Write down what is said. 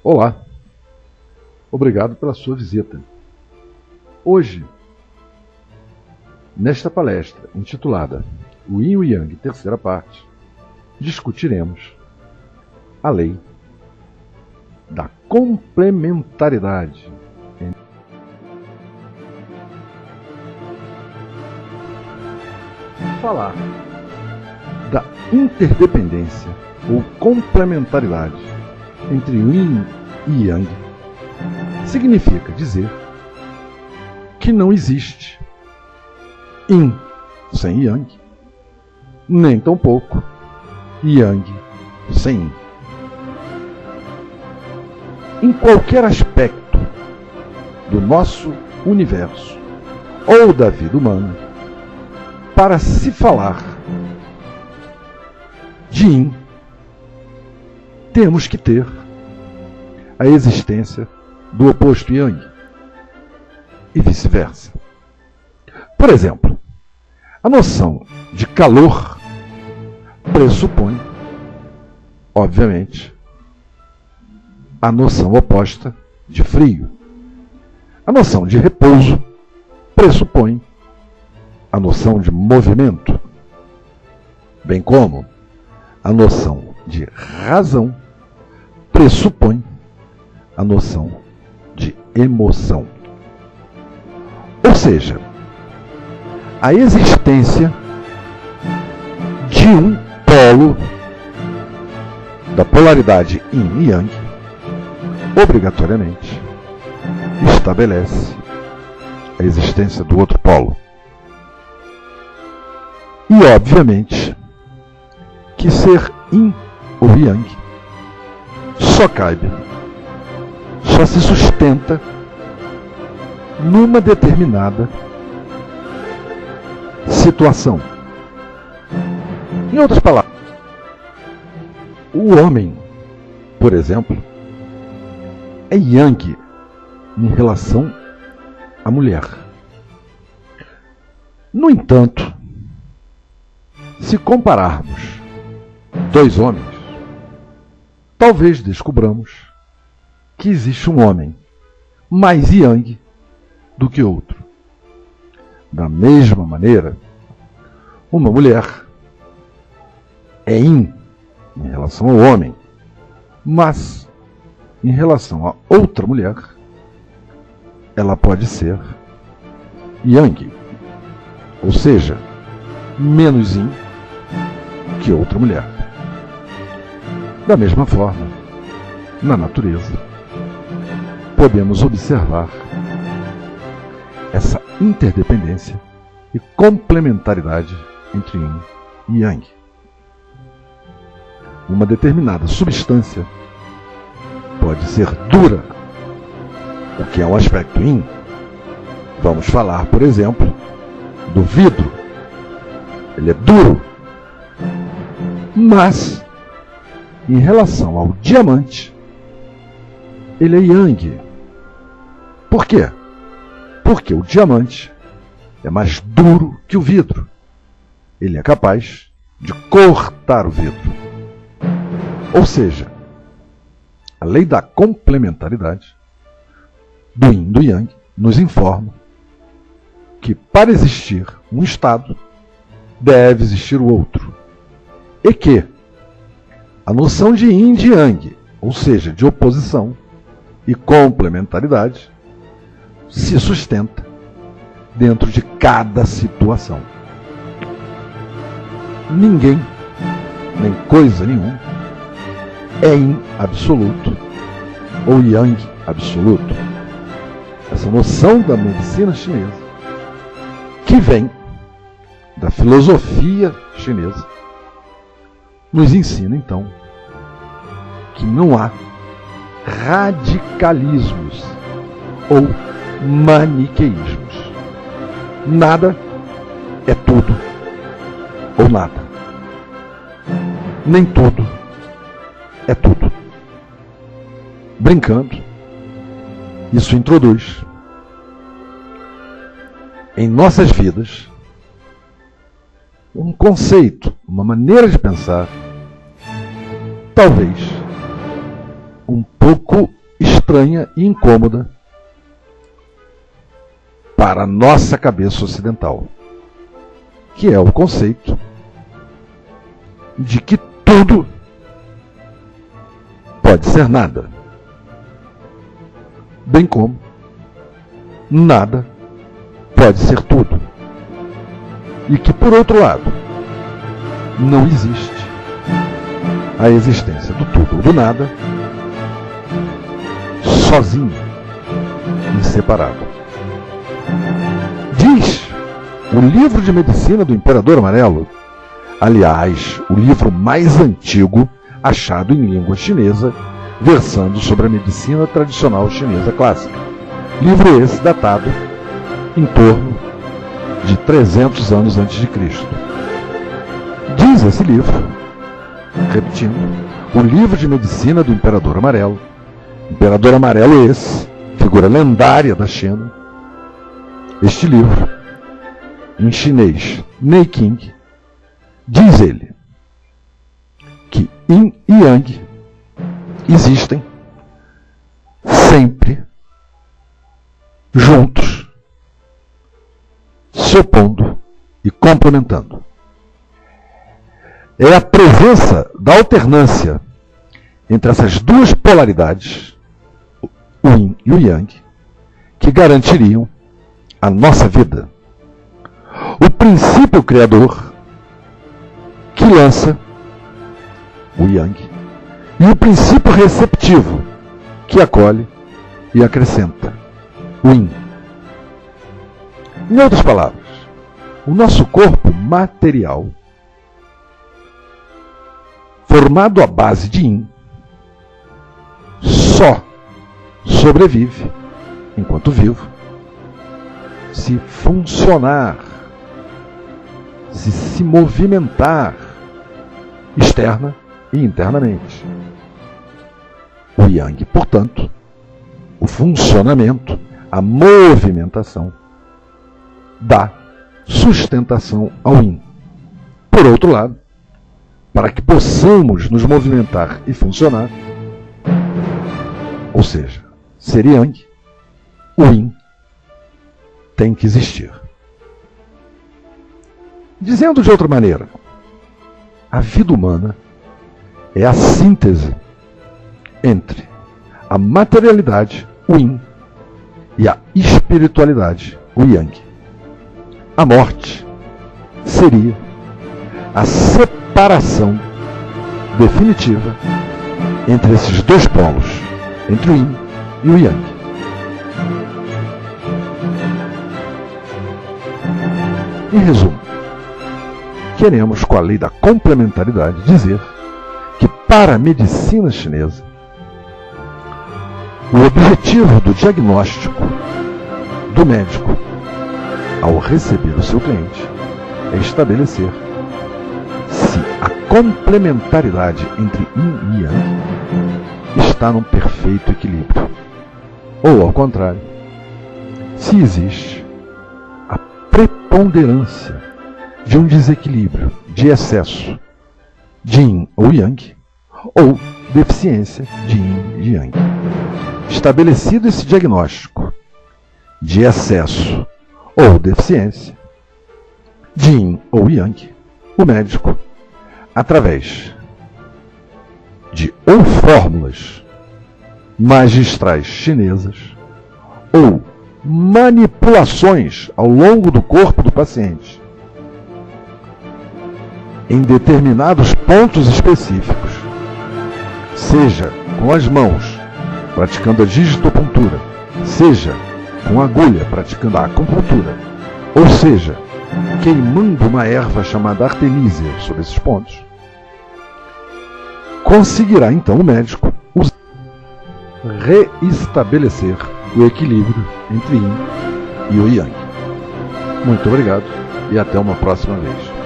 Olá, obrigado pela sua visita. Hoje, nesta palestra intitulada O Yin e o Yang, terceira parte, discutiremos a lei da complementaridade. Falar da interdependência ou complementaridade entre Yin e Yang significa dizer que não existe Yin sem Yang, nem tampouco Yang sem Yin. Em qualquer aspecto do nosso universo ou da vida humana, para se falar de Yin, temos que ter a existência do oposto Yang e vice-versa. Por exemplo, a noção de calor pressupõe, obviamente, a noção oposta de frio. A noção de repouso pressupõe a noção de movimento, bem como a noção de razão pressupõe a noção de emoção. Ou seja, a existência de um polo da polaridade Yin e Yang obrigatoriamente estabelece a existência do outro polo. E, obviamente, que ser Yin ou Yang só cabe, só se sustenta numa determinada situação. Em outras palavras, o homem, por exemplo, é Yang em relação à mulher. No entanto, se compararmos dois homens, talvez descobramos que existe um homem mais Yang do que outro. Da mesma maneira, uma mulher é Yin em relação ao homem, mas em relação a outra mulher, ela pode ser Yang, ou seja, menos Yin que outra mulher. Da mesma forma, na natureza, podemos observar essa interdependência e complementaridade entre Yin e Yang. Uma determinada substância pode ser dura, o que é um aspecto Yin. Vamos falar, por exemplo, do vidro. Ele é duro, mas em relação ao diamante, ele é Yang. Por quê? Porque o diamante é mais duro que o vidro. Ele é capaz de cortar o vidro. Ou seja, a lei da complementaridade do Yin e do Yang nos informa que para existir um estado, deve existir o outro. E que a noção de Yin e de Yang, ou seja, de oposição e complementaridade, se sustenta dentro de cada situação. Ninguém, nem coisa nenhuma, é Yin absoluto ou Yang absoluto. Essa noção da medicina chinesa, que vem da filosofia chinesa, nos ensina então que não há radicalismos ou maniqueísmos. Nada é tudo ou nada. Nem tudo é tudo. Brincando, isso introduz em nossas vidas um conceito, uma maneira de pensar, talvez um pouco estranha e incômoda para a nossa cabeça ocidental, que é o conceito de que tudo pode ser nada, bem como nada pode ser tudo, e que, por outro lado, não existe a existência do tudo ou do nada sozinho e separado. Diz o livro de medicina do Imperador Amarelo, aliás, o livro mais antigo achado em língua chinesa, versando sobre a medicina tradicional chinesa clássica. Livro esse datado em torno de 300 anos antes de Cristo. Diz esse livro, repetindo, o livro de medicina do Imperador Amarelo. Imperador Amarelo esse, figura lendária da China. Este livro, em chinês, Neiking, diz ele que Yin e Yang existem sempre juntos, se opondo e complementando. É a presença da alternância entre essas duas polaridades, o Yin e o Yang, que garantiriam a nossa vida. O princípio criador que lança o Yang e o princípio receptivo que acolhe e acrescenta o Yin. Em outras palavras, o nosso corpo material, formado à base de Yin, só sobrevive, enquanto vivo, se funcionar, se movimentar externa e internamente. O Yang, portanto, o funcionamento, a movimentação, dá sustentação ao Yin. Por outro lado, para que possamos nos movimentar e funcionar, ou seja, ser Yang, o Yin tem que existir. Dizendo de outra maneira, a vida humana é a síntese entre a materialidade, o Yin, e a espiritualidade, o Yang. A morte seria a separação definitiva entre esses dois polos, entre o Yin e o Yang. Em resumo, queremos, com a lei da complementaridade, dizer que, para a medicina chinesa, o objetivo do diagnóstico do médico, ao receber o seu cliente, é estabelecer se a complementaridade entre Yin e Yang está num perfeito equilíbrio, ou, ao contrário, se existe a preponderância de um desequilíbrio, de excesso de Yin ou Yang, ou deficiência de Yin e Yang. Estabelecido esse diagnóstico de excesso ou deficiência de Yin ou Yang, o médico, através de ou fórmulas magistrais chinesas ou manipulações ao longo do corpo do paciente, em determinados pontos específicos, seja com as mãos, praticando a digitopuntura, seja com agulha, praticando a acupuntura, ou seja, queimando uma erva chamada artemisia sobre esses pontos, conseguirá então o médico reestabelecer o equilíbrio entre Yin e o Yang. Muito obrigado e até uma próxima vez.